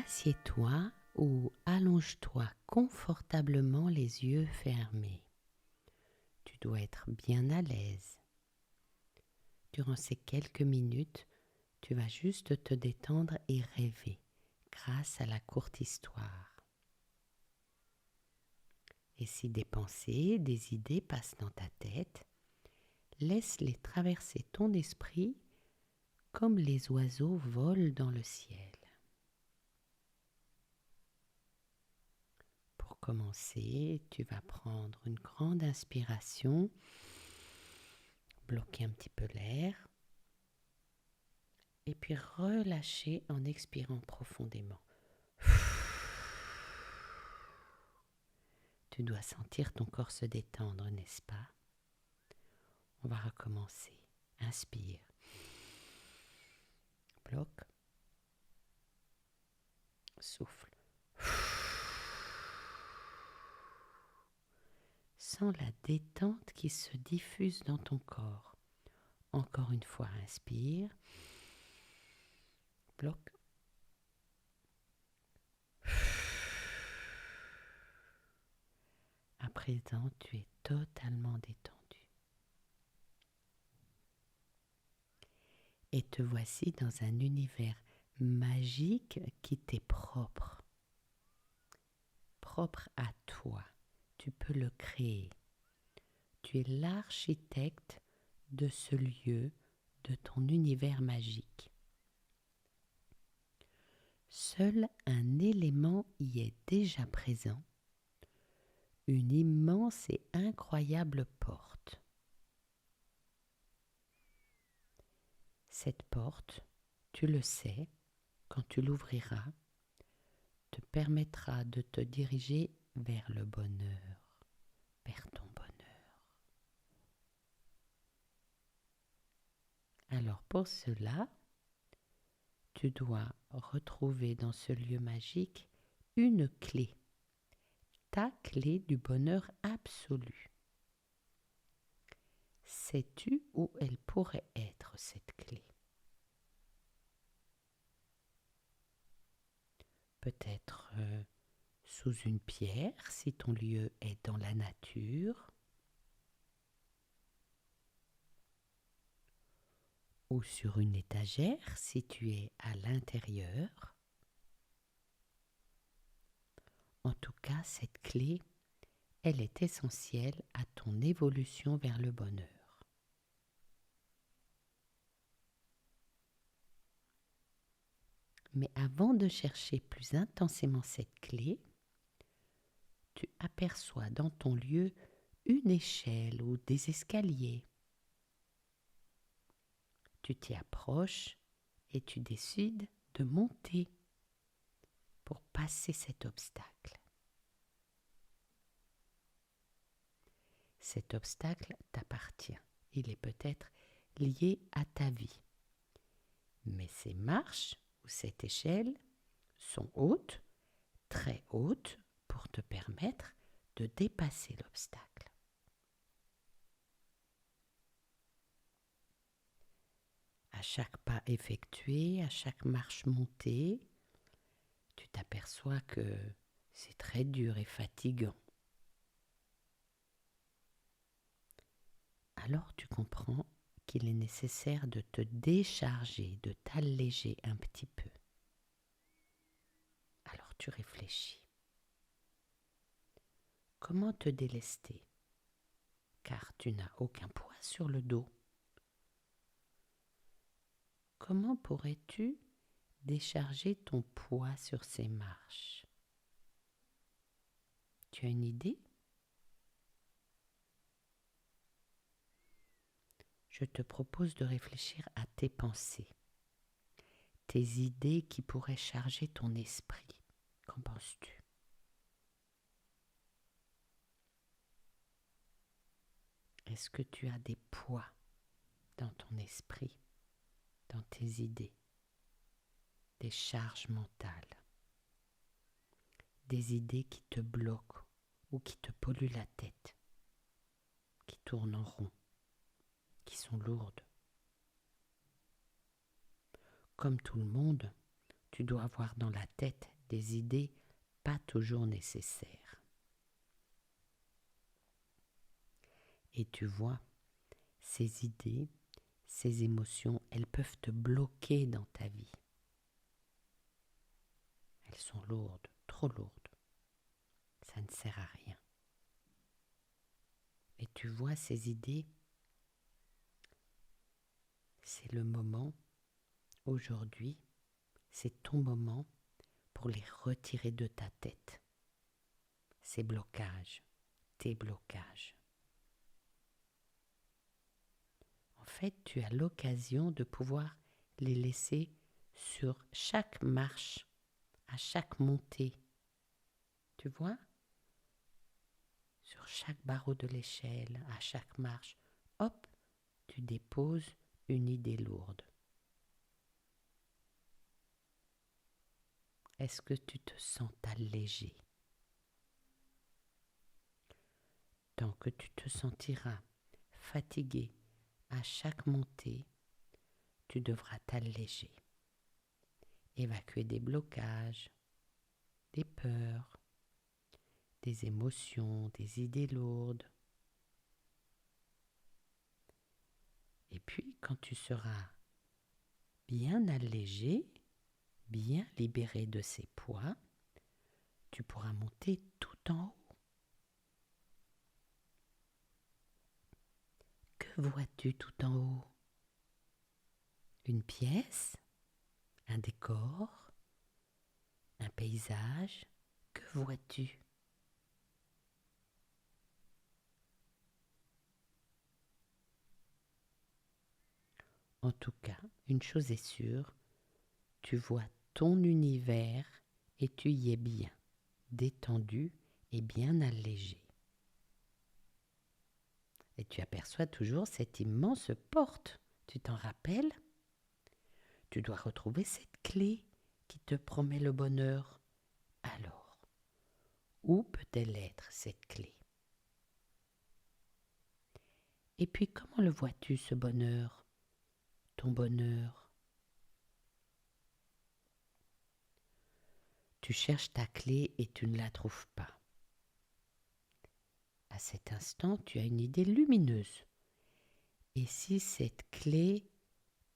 Assieds-toi ou allonge-toi confortablement les yeux fermés. Tu dois être bien à l'aise. Durant ces quelques minutes, tu vas juste te détendre et rêver grâce à la courte histoire. Et si des pensées, des idées passent dans ta tête, laisse-les traverser ton esprit comme les oiseaux volent dans le ciel. Pour commencer, tu vas prendre une grande inspiration, bloquer un petit peu l'air, et puis relâcher en expirant profondément. Tu dois sentir ton corps se détendre, n'est-ce pas? On va recommencer. Inspire. Bloque. Souffle. Sens la détente qui se diffuse dans ton corps. Encore une fois, inspire. Bloque. À présent, tu es totalement détendu. Et te voici dans un univers magique qui t'est propre. Propre à toi. Tu peux le créer. Tu es l'architecte de ce lieu, de ton univers magique. Seul un élément y est déjà présent, une immense et incroyable porte. Cette porte, tu le sais, quand tu l'ouvriras, te permettra de te diriger vers le bonheur, vers ton bonheur. Alors pour cela, tu dois retrouver dans ce lieu magique une clé, ta clé du bonheur absolu. Sais-tu où elle pourrait être, cette clé? Peut-être sous une pierre, si ton lieu est dans la nature, ou sur une étagère, si tu es à l'intérieur. En tout cas, cette clé, elle est essentielle à ton évolution vers le bonheur. Mais avant de chercher plus intensément cette clé, tu aperçois dans ton lieu une échelle ou des escaliers. Tu t'y approches et tu décides de monter pour passer cet obstacle. Cet obstacle t'appartient. Il est peut-être lié à ta vie. Mais ces marches ou cette échelle sont hautes, très hautes, pour te permettre de dépasser l'obstacle. À chaque pas effectué, à chaque marche montée, tu t'aperçois que c'est très dur et fatigant. Alors tu comprends qu'il est nécessaire de te décharger, de t'alléger un petit peu. Alors tu réfléchis. Comment te délester? Car tu n'as aucun poids sur le dos. Comment pourrais-tu décharger ton poids sur ces marches? Tu as une idée? Je te propose de réfléchir à tes pensées, tes idées qui pourraient charger ton esprit. Qu'en penses-tu? Est-ce que tu as des poids dans ton esprit, dans tes idées, des charges mentales, des idées qui te bloquent ou qui te polluent la tête, qui tournent en rond, qui sont lourdes? Comme tout le monde, Tu dois avoir dans la tête des idées pas toujours nécessaires. Et tu vois, ces idées, ces émotions, elles peuvent te bloquer dans ta vie. Elles sont lourdes, trop lourdes. Ça ne sert à rien. Et tu vois, ces idées, c'est le moment, aujourd'hui, c'est ton moment pour les retirer de ta tête. Ces blocages, tes blocages. En fait, tu as l'occasion de pouvoir les laisser sur chaque marche, à chaque montée. Tu vois ? Sur chaque barreau de l'échelle, à chaque marche, hop, tu déposes une idée lourde. Est-ce que tu te sens allégé ? Tant que tu te sentiras fatigué à chaque montée, tu devras t'alléger, évacuer des blocages, des peurs, des émotions, des idées lourdes. Et puis, quand tu seras bien allégé, bien libéré de ces poids, tu pourras monter tout en haut. Que vois-tu tout en haut ? Une pièce ? Un décor ? Un paysage ? Que vois-tu ? En tout cas, une chose est sûre, tu vois ton univers et tu y es bien, détendu et bien allégé. Et tu aperçois toujours cette immense porte, tu t'en rappelles ? Tu dois retrouver cette clé qui te promet le bonheur. Alors, où peut-elle être cette clé ? Et puis comment le vois-tu ce bonheur ? Ton bonheur ? Tu cherches ta clé et tu ne la trouves pas. À cet instant, tu as une idée lumineuse. Et si cette clé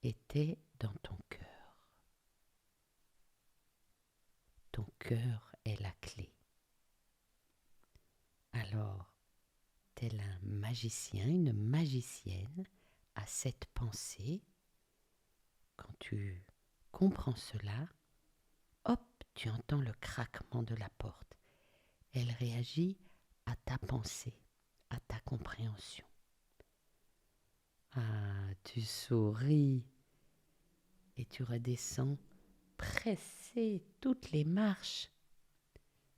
était dans ton cœur ? Ton cœur est la clé. Alors, tel un magicien, une magicienne, à cette pensée, quand tu comprends cela, hop, tu entends le craquement de la porte. Elle réagit à ta pensée, à ta compréhension. Ah, tu souris et tu redescends pressé toutes les marches.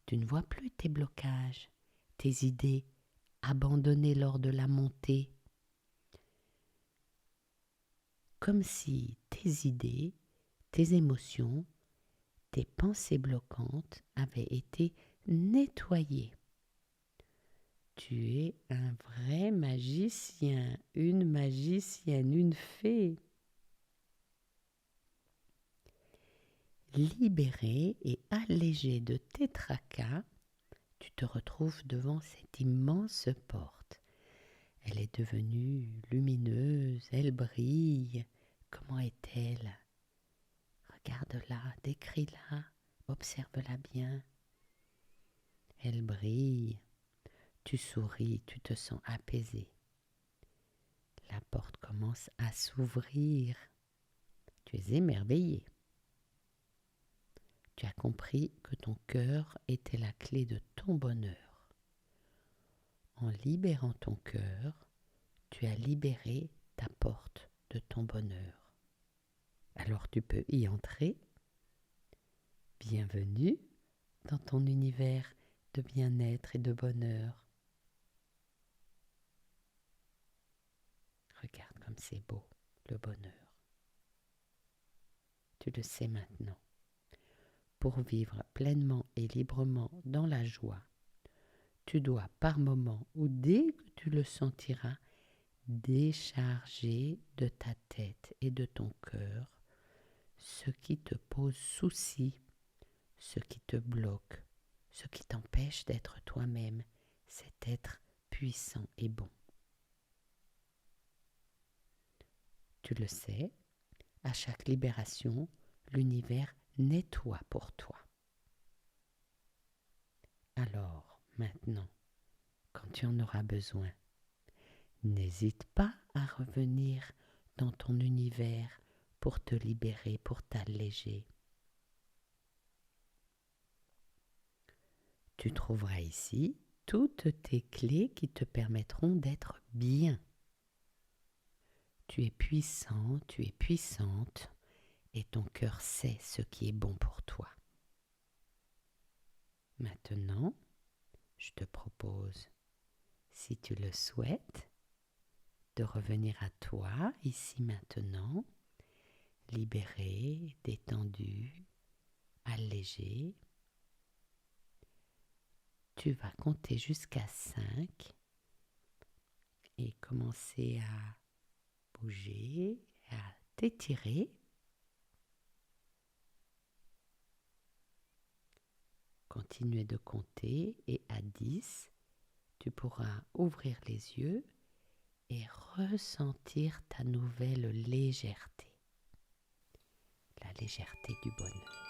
Tu ne vois plus tes blocages, tes idées abandonnées lors de la montée. Comme si tes idées, tes émotions, tes pensées bloquantes avaient été nettoyées. Tu es un vrai magicien, une magicienne, une fée. Libéré et allégé de tes tracas, tu te retrouves devant cette immense porte. Elle est devenue lumineuse, elle brille. Comment est-elle ? Regarde-la, décris-la, observe-la bien. Elle brille, tu souris, tu te sens apaisé. La porte commence à s'ouvrir. Tu es émerveillé. Tu as compris que ton cœur était la clé de ton bonheur. En libérant ton cœur, tu as libéré ta porte de ton bonheur. Alors tu peux y entrer. Bienvenue dans ton univers de bien-être et de bonheur. Regarde comme c'est beau, le bonheur. Tu le sais maintenant. Pour vivre pleinement et librement dans la joie, tu dois par moment ou dès que tu le sentiras, décharger de ta tête et de ton cœur ce qui te pose souci, ce qui te bloque, ce qui t'empêche d'être toi-même, cet être puissant et bon. Tu le sais, à chaque libération, l'univers nettoie pour toi. Alors, maintenant, quand tu en auras besoin, n'hésite pas à revenir dans ton univers pour te libérer, pour t'alléger. Tu trouveras ici toutes tes clés qui te permettront d'être bien. Tu es puissant, tu es puissante et ton cœur sait ce qui est bon pour toi. Maintenant, je te propose, si tu le souhaites, de revenir à toi, ici maintenant, libéré, détendu, allégé. Tu vas compter jusqu'à 5 et commencer à bouger, à t'étirer. Continuez de compter et à 10, tu pourras ouvrir les yeux et ressentir ta nouvelle légèreté, la légèreté du bonheur.